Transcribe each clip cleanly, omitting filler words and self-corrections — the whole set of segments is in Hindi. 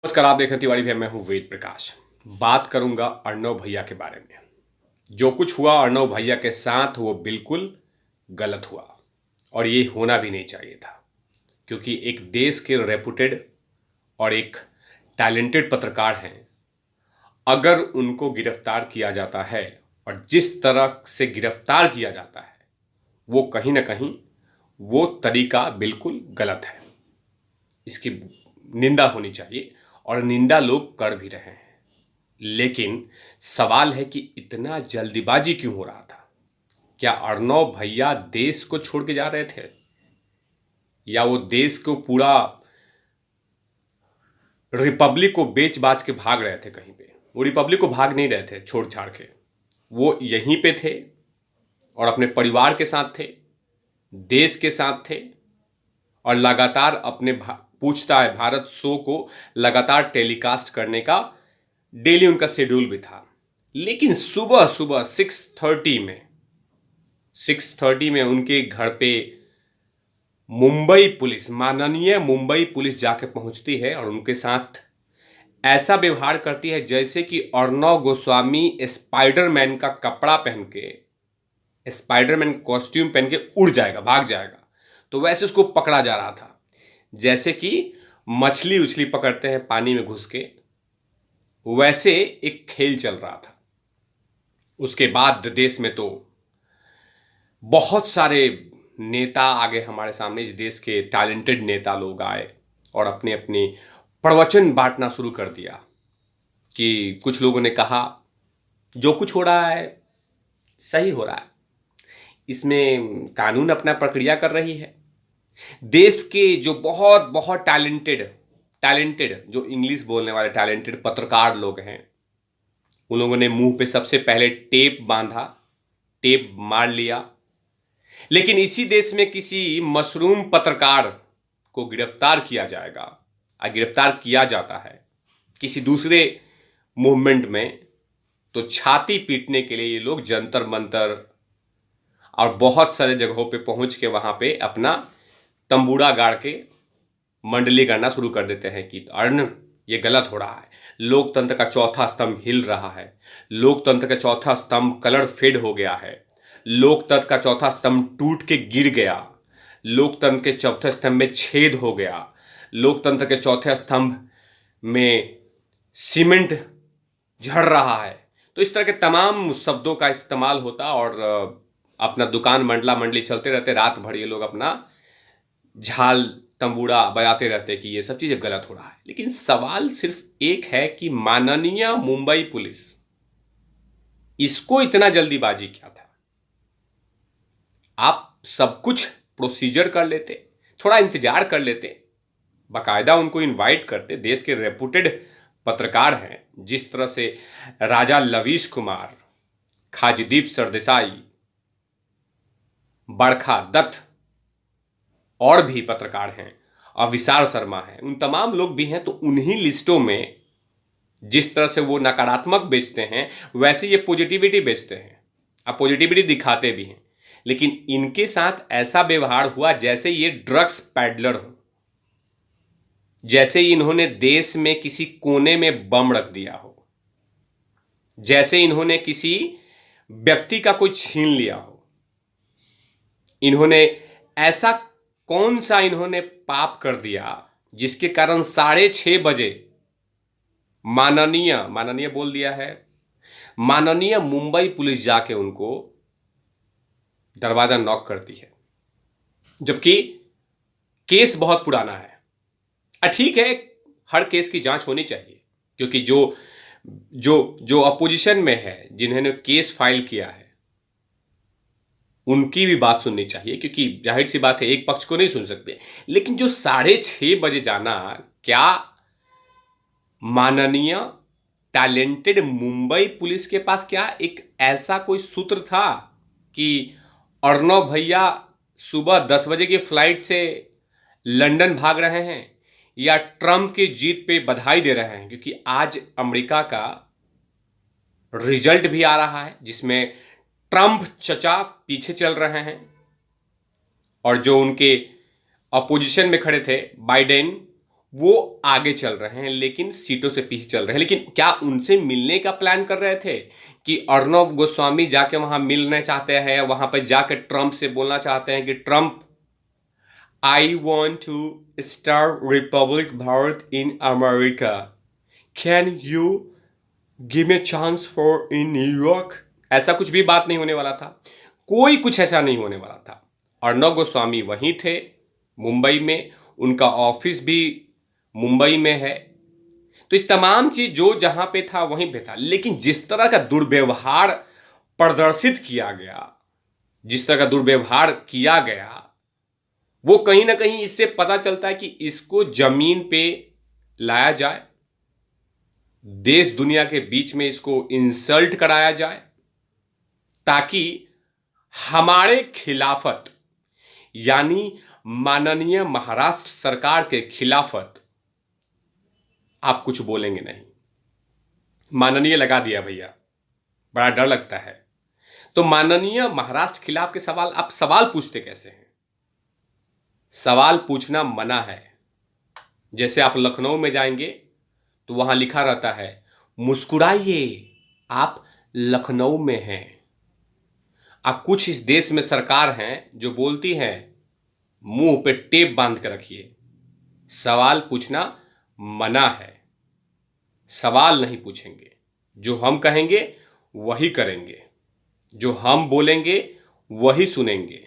नमस्कार, आप देख रहे हैं तिवारी भैया। मैं हूं वेद प्रकाश। बात करूंगा अर्णव भैया के बारे में। जो कुछ हुआ अर्णव भैया के साथ वो बिल्कुल गलत हुआ और ये होना भी नहीं चाहिए था, क्योंकि एक देश के रेपुटेड और एक टैलेंटेड पत्रकार हैं। अगर उनको गिरफ्तार किया जाता है और जिस तरह से गिरफ्तार किया जाता है वो कहीं ना कहीं वो तरीका बिल्कुल गलत है। इसकी निंदा होनी चाहिए और निंदा लोग कर भी रहे हैं। लेकिन सवाल है कि इतना जल्दीबाजी क्यों हो रहा था? क्या अर्णव भैया देश को छोड़ के जा रहे थे, या वो देश को पूरा रिपब्लिक को बेच बाच के भाग रहे थे कहीं पे? वो रिपब्लिक को भाग नहीं रहे थे छोड़ छाड़ के, वो यहीं पे थे और अपने परिवार के साथ थे, देश के साथ थे और लगातार अपने पूछता है भारत शो को लगातार टेलीकास्ट करने का डेली उनका शेड्यूल भी था। लेकिन सुबह सुबह 6:30 में उनके घर पे मुंबई पुलिस, माननीय मुंबई पुलिस जाके पहुंचती है और उनके साथ ऐसा व्यवहार करती है जैसे कि अर्णव गोस्वामी स्पाइडरमैन का कपड़ा पहन के, स्पाइडरमैन कॉस्ट्यूम पहन के उड़ जाएगा, भाग जाएगा। तो वैसे उसको पकड़ा जा रहा था जैसे कि मछली उछली पकड़ते हैं पानी में घुस के, वैसे एक खेल चल रहा था। उसके बाद देश में तो बहुत सारे नेता आगे हमारे सामने, इस देश के टैलेंटेड नेता लोग आए और अपने अपने प्रवचन बांटना शुरू कर दिया कि कुछ लोगों ने कहा जो कुछ हो रहा है सही हो रहा है, इसमें कानून अपना प्रक्रिया कर रही है। देश के जो बहुत बहुत टैलेंटेड टैलेंटेड जो इंग्लिश बोलने वाले टैलेंटेड पत्रकार लोग हैं, उन लोगों ने मुंह पे सबसे पहले टेप बांधा, टेप मार लिया। लेकिन इसी देश में किसी मशरूम पत्रकार को गिरफ्तार किया जाएगा, गिरफ्तार किया जाता है किसी दूसरे मूवमेंट में, तो छाती पीटने के लिए ये लोग जंतर मंतर और बहुत सारे जगहों पे पहुंच के वहां पे अपना तंबूरा गाड़ के मंडली करना शुरू कर देते हैं कि अर्ण ये गलत हो रहा है, लोकतंत्र का चौथा स्तंभ हिल रहा है, लोकतंत्र का चौथा स्तंभ कलर फेड हो गया है, लोकतंत्र का चौथा स्तंभ टूट के गिर गया, लोकतंत्र के चौथे स्तंभ में छेद हो गया, लोकतंत्र के चौथे स्तंभ में सीमेंट झड़ रहा है। तो इस तरह के तमाम शब्दों का इस्तेमाल होता और अपना दुकान मंडला मंडली चलते रहते, रात भर ये लोग अपना झाल तंबूरा बजाते रहते कि ये सब चीजें गलत हो रहा है। लेकिन सवाल सिर्फ एक है कि माननीय मुंबई पुलिस, इसको इतना जल्दीबाजी क्या था? आप सब कुछ प्रोसीजर कर लेते, थोड़ा इंतजार कर लेते, बाकायदा उनको इनवाइट करते। देश के रेपुटेड पत्रकार हैं, जिस तरह से राजा लवीश कुमार, खाजदीप सरदेसाई, बरखा दत्त और भी पत्रकार हैं, अविशाल शर्मा हैं, उन तमाम लोग भी हैं। तो उन्हीं लिस्टों में जिस तरह से वो नकारात्मक बेचते हैं वैसे ये पॉजिटिविटी बेचते हैं, अब पॉजिटिविटी दिखाते भी हैं। लेकिन इनके साथ ऐसा व्यवहार हुआ जैसे ये ड्रग्स पैडलर हो, जैसे इन्होंने देश में किसी कोने में बम रख दिया हो, जैसे इन्होंने किसी व्यक्ति का कोई छीन लिया हो। इन्होंने ऐसा कौन सा इन्होंने पाप कर दिया जिसके कारण 6:30 बजे माननीय बोल दिया है, माननीय मुंबई पुलिस जाके उनको दरवाजा नॉक करती है, जबकि केस बहुत पुराना है। ठीक है, हर केस की जांच होनी चाहिए, क्योंकि जो जो जो अपोजिशन में है, जिन्होंने केस फाइल किया है, उनकी भी बात सुननी चाहिए, क्योंकि जाहिर सी बात है एक पक्ष को नहीं सुन सकते। लेकिन जो 6:30 बजे जाना, क्या माननीय टैलेंटेड मुंबई पुलिस के पास क्या एक ऐसा कोई सूत्र था कि अर्णव भैया सुबह 10 बजे की फ्लाइट से लंदन भाग रहे हैं, या ट्रंप की जीत पे बधाई दे रहे हैं? क्योंकि आज अमेरिका का रिजल्ट भी आ रहा है जिसमें ट्रंप चचा पीछे चल रहे हैं और जो उनके अपोजिशन में खड़े थे बाइडेन, वो आगे चल रहे हैं लेकिन सीटों से पीछे चल रहे हैं। लेकिन क्या उनसे मिलने का प्लान कर रहे थे कि अर्नब गोस्वामी जाके वहां मिलना चाहते हैं, वहां पर जाके ट्रंप से बोलना चाहते हैं कि Trump, I want to start republic Bharat in America, can you give me chance for in New York? ऐसा कुछ भी बात नहीं होने वाला था, कोई कुछ ऐसा नहीं होने वाला था। अर्नब गोस्वामी वहीं थे मुंबई में, उनका ऑफिस भी मुंबई में है, तो ये तमाम चीज जो जहां पे था वहीं पे था। लेकिन जिस तरह का दुर्व्यवहार प्रदर्शित किया गया, जिस तरह का दुर्व्यवहार किया गया, वो कहीं ना कहीं इससे पता चलता है कि इसको जमीन पे लाया जाए, देश दुनिया के बीच में इसको इंसल्ट कराया जाए, ताकि हमारे खिलाफत यानी माननीय महाराष्ट्र सरकार के खिलाफत आप कुछ बोलेंगे नहीं। माननीय लगा दिया भैया, बड़ा डर लगता है। तो माननीय महाराष्ट्र खिलाफ के सवाल, आप सवाल पूछते कैसे हैं? सवाल पूछना मना है। जैसे आप लखनऊ में जाएंगे तो वहां लिखा रहता है, मुस्कुराइए आप लखनऊ में हैं। अब कुछ इस देश में सरकार हैं जो बोलती हैं मुंह पे टेप बांध के रखिए, सवाल पूछना मना है, सवाल नहीं पूछेंगे, जो हम कहेंगे वही करेंगे, जो हम बोलेंगे वही सुनेंगे।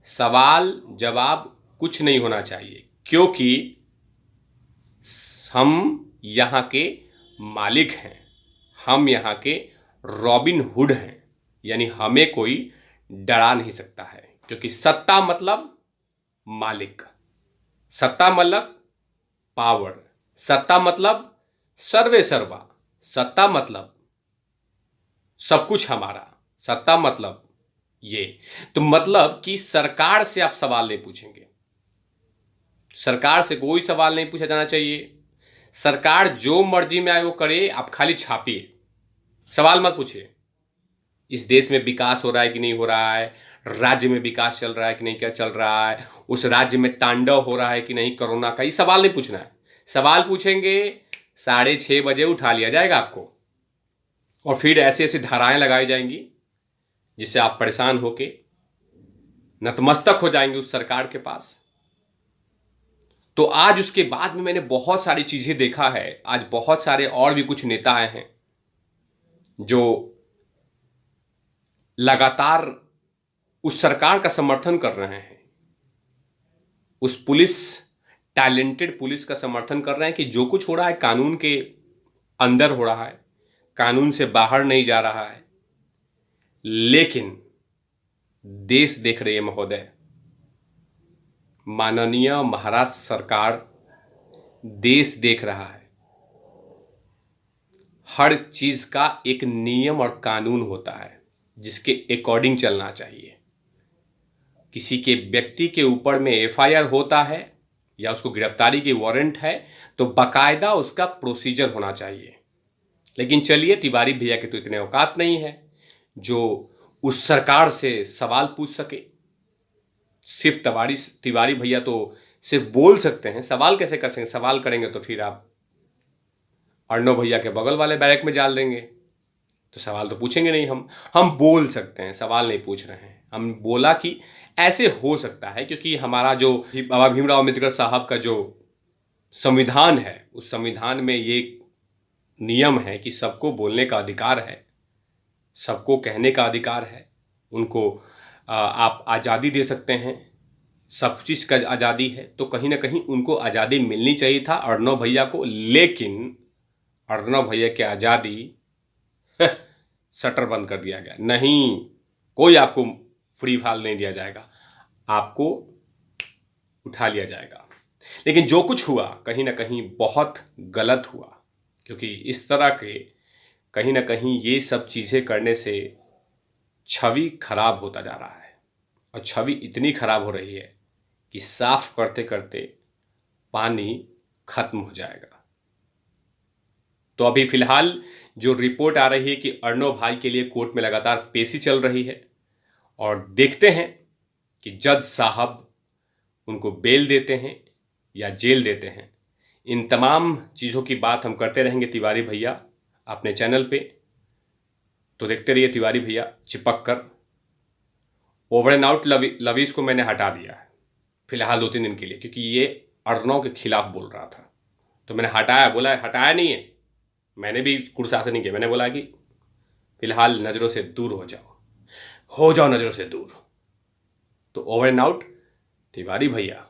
सवाल जवाब कुछ नहीं होना चाहिए, क्योंकि हम यहाँ के मालिक हैं, हम यहाँ के रॉबिन हुड हैं, यानी हमें कोई डरा नहीं सकता है। क्योंकि सत्ता मतलब मालिक, सत्ता मतलब पावर, सत्ता मतलब सर्वे सर्वा, सत्ता मतलब सब कुछ हमारा, सत्ता मतलब ये। तो मतलब कि सरकार से आप सवाल नहीं पूछेंगे, सरकार से कोई सवाल नहीं पूछा जाना चाहिए। सरकार जो मर्जी में आए वो करे, आप खाली छापिए, सवाल मत पूछिए। इस देश में विकास हो रहा है कि नहीं हो रहा है, राज्य में विकास चल रहा है कि नहीं क्या चल रहा है, उस राज्य में तांडव हो रहा है कि नहीं कोरोना का, ये सवाल नहीं पूछना है। सवाल पूछेंगे 6:30 उठा लिया जाएगा आपको, और फिर ऐसी ऐसी धाराएं लगाई जाएंगी जिससे आप परेशान होके नतमस्तक हो जाएंगे उस सरकार के पास। तो आज उसके बाद में मैंने बहुत सारी चीजें देखा है, आज बहुत सारे और भी कुछ नेता आए हैं जो लगातार उस सरकार का समर्थन कर रहे हैं, उस पुलिस, टैलेंटेड पुलिस का समर्थन कर रहे हैं कि जो कुछ हो रहा है कानून के अंदर हो रहा है, कानून से बाहर नहीं जा रहा है। लेकिन देश देख रही है महोदय, माननीय महाराष्ट्र सरकार देश देख रहा है। हर चीज का एक नियम और कानून होता है जिसके अकॉर्डिंग चलना चाहिए। किसी के व्यक्ति के ऊपर में एफआईआर होता है या उसको गिरफ्तारी की वारंट है तो बाकायदा उसका प्रोसीजर होना चाहिए। लेकिन चलिए, तिवारी भैया के तो इतने औकात नहीं है जो उस सरकार से सवाल पूछ सके। सिर्फ तिवारी भैया तो सिर्फ बोल सकते हैं, सवाल कैसे कर सकेंगे? सवाल करेंगे तो फिर आप अर्णव भैया के बगल वाले बैरक में डाल देंगे, तो सवाल तो पूछेंगे नहीं। हम बोल सकते हैं, सवाल नहीं पूछ रहे हैं। हम बोला कि ऐसे हो सकता है क्योंकि हमारा जो बाबा भीमराव अम्बेडकर साहब का जो संविधान है, उस संविधान में ये नियम है कि सबको बोलने का अधिकार है, सबको कहने का अधिकार है, उनको आप आज़ादी दे सकते हैं, सब चीज़ का आज़ादी है। तो कहीं ना कहीं उनको आज़ादी मिलनी चाहिए था अर्णव भैया को। लेकिन अर्णव भैया की आज़ादी शटर बंद कर दिया गया। नहीं, कोई आपको फ्री फाल नहीं दिया जाएगा, आपको उठा लिया जाएगा। लेकिन जो कुछ हुआ कहीं ना कहीं बहुत गलत हुआ, क्योंकि इस तरह के कहीं ना कहीं ये सब चीज़ें करने से छवि खराब होता जा रहा है, और छवि इतनी खराब हो रही है कि साफ करते करते पानी खत्म हो जाएगा। तो अभी फिलहाल जो रिपोर्ट आ रही है कि अर्णव भाई के लिए कोर्ट में लगातार पेशी चल रही है, और देखते हैं कि जज साहब उनको बेल देते हैं या जेल देते हैं, इन तमाम चीज़ों की बात हम करते रहेंगे तिवारी भैया अपने चैनल पे। तो देखते रहिए तिवारी भैया चिपक कर। ओवर एंड आउट लवीज को मैंने हटा दिया है फिलहाल 2-3 दिन के लिए, क्योंकि ये अर्नव के खिलाफ बोल रहा था। तो मैंने हटाया, बोला हटाया नहीं है, मैंने भी कुर्सासन नहीं किया। मैंने बोला कि फिलहाल नज़रों से दूर हो जाओ नज़रों से दूर। तो ओवर एंड आउट तिवारी भैया।